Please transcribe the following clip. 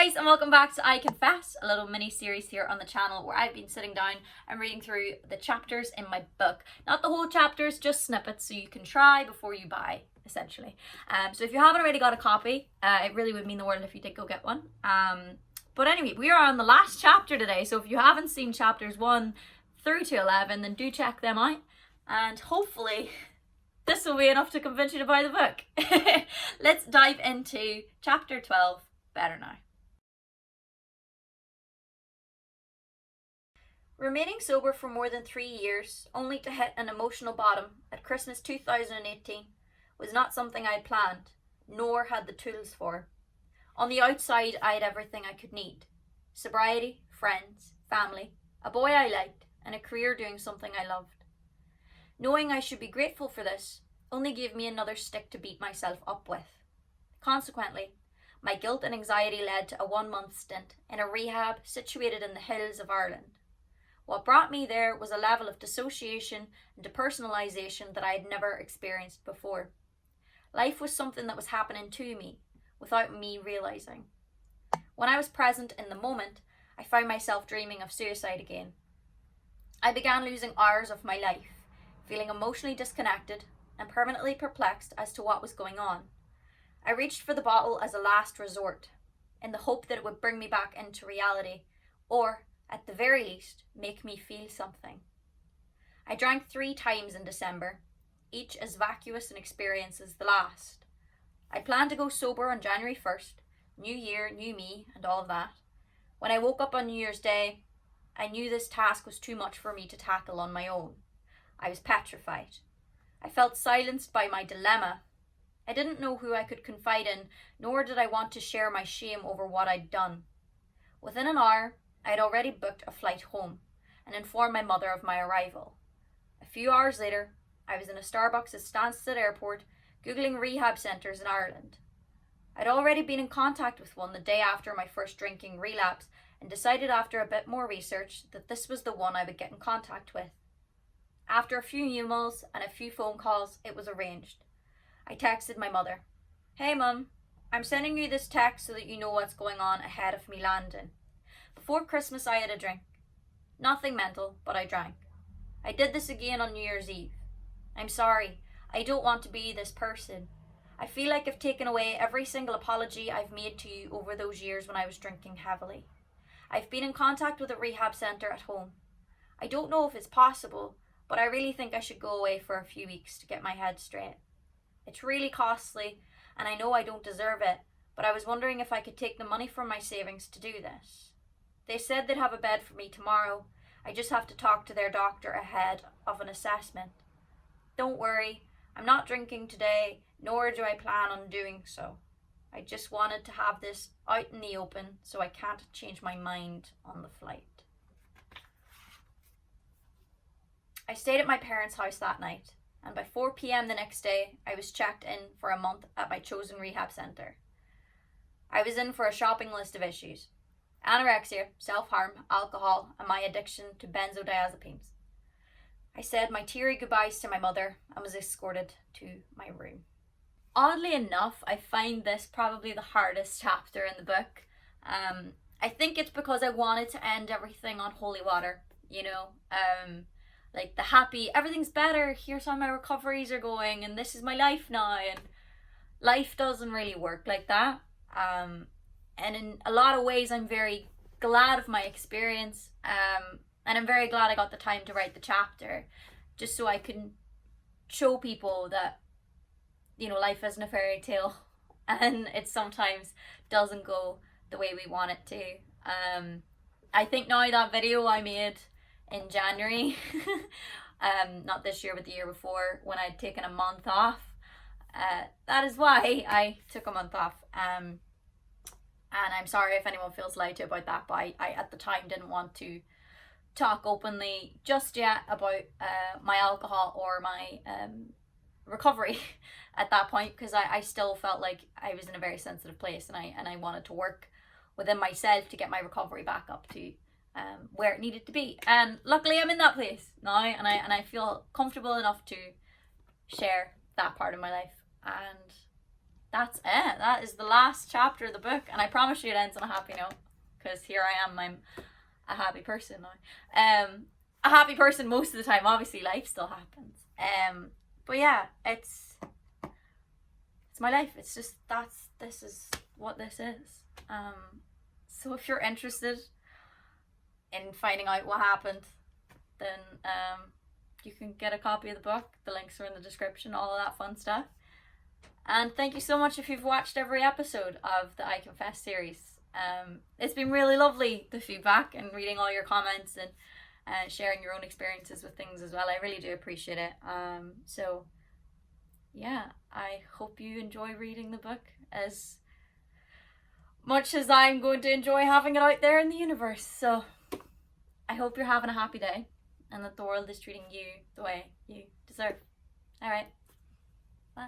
guys, and welcome back to I Confess, a little mini series here on the channel where I've been sitting down and reading through the chapters in my book. Not the whole chapters, just snippets so you can try before you buy, essentially. So if you haven't already got a copy, it really would mean the world if you did go get one. But anyway, we are on the last chapter today, so if you haven't seen chapters 1 through to 11, then do check them out. And hopefully this will be enough to convince you to buy the book. Let's dive into chapter 12, Better Now. Remaining sober for more than 3 years, only to hit an emotional bottom at Christmas 2018, was not something I'd planned, nor had the tools for. On the outside, I had everything I could need. Sobriety, friends, family, a boy I liked, and a career doing something I loved. Knowing I should be grateful for this only gave me another stick to beat myself up with. Consequently, my guilt and anxiety led to a 1-month stint in a rehab situated in the hills of Ireland. What brought me there was a level of dissociation and depersonalization that I had never experienced before. Life was something that was happening to me without me realizing. When I was present in the moment, I found myself dreaming of suicide again. I began losing hours of my life, feeling emotionally disconnected and permanently perplexed as to what was going on. I reached for the bottle as a last resort, in the hope that it would bring me back into reality, or, at the very least, make me feel something. I drank 3 times in December, each as vacuous an experience as the last. I planned to go sober on January 1st, new year, new me, and all of that. When I woke up on New Year's Day, I knew this task was too much for me to tackle on my own. I was petrified. I felt silenced by my dilemma. I didn't know who I could confide in, nor did I want to share my shame over what I'd done. Within an hour, I had already booked a flight home and informed my mother of my arrival. A few hours later, I was in a Starbucks at Stansted Airport, Googling rehab centres in Ireland. I'd already been in contact with one the day after my first drinking relapse and decided after a bit more research that this was the one I would get in contact with. After a few emails and a few phone calls, it was arranged. I texted my mother, "Hey Mum, I'm sending you this text so that you know what's going on ahead of me landing. Before Christmas I had a drink. Nothing mental, but I drank. I did this again on New Year's Eve. I'm sorry, I don't want to be this person. I feel like I've taken away every single apology I've made to you over those years when I was drinking heavily. I've been in contact with a rehab centre at home. I don't know if it's possible, but I really think I should go away for a few weeks to get my head straight. It's really costly, and I know I don't deserve it, but I was wondering if I could take the money from my savings to do this. They said they'd have a bed for me tomorrow. I just have to talk to their doctor ahead of an assessment. Don't worry, I'm not drinking today, nor do I plan on doing so. I just wanted to have this out in the open so I can't change my mind on the flight." I stayed at my parents' house that night, and by 4 p.m. the next day, I was checked in for a month at my chosen rehab centre. I was in for a shopping list of issues: anorexia, self-harm, alcohol, and my addiction to benzodiazepines. I said my teary goodbyes to my mother and was escorted to my room. Oddly enough, I find this probably the hardest chapter in the book. I think it's because I wanted to end everything on holy water, like the happy, everything's better, here's how my recoveries are going, and this is my life now, and life doesn't really work like that. And in a lot of ways, I'm very glad of my experience, and I'm very glad I got the time to write the chapter, just so I can show people that, life isn't a fairy tale, and it sometimes doesn't go the way we want it to. I think now that video I made in January, not this year but the year before, when I'd taken a month off, that is why I took a month off. And I'm sorry if anyone feels lied to about that, but I at the time didn't want to talk openly just yet about my alcohol or my recovery at that point, because I still felt like I was in a very sensitive place, and I wanted to work within myself to get my recovery back up to where it needed to be. And luckily I'm in that place now, and I feel comfortable enough to share that part of my life. And that's it. That is the last chapter of the book, and I promise you it ends on a happy note, because here I am, I'm a happy person now. A happy person most of the time. Obviously life still happens. But yeah, it's my life. It's just, this is what this is. So if you're interested in finding out what happened, then you can get a copy of the book. The links are in the description, all of that fun stuff. And thank you so much if you've watched every episode of the I Confess series. It's been really lovely, the feedback, and reading all your comments and sharing your own experiences with things as well. I really do appreciate it. So yeah, I hope you enjoy reading the book as much as I'm going to enjoy having it out there in the universe. So I hope you're having a happy day, and that the world is treating you the way you deserve. Alright, bye.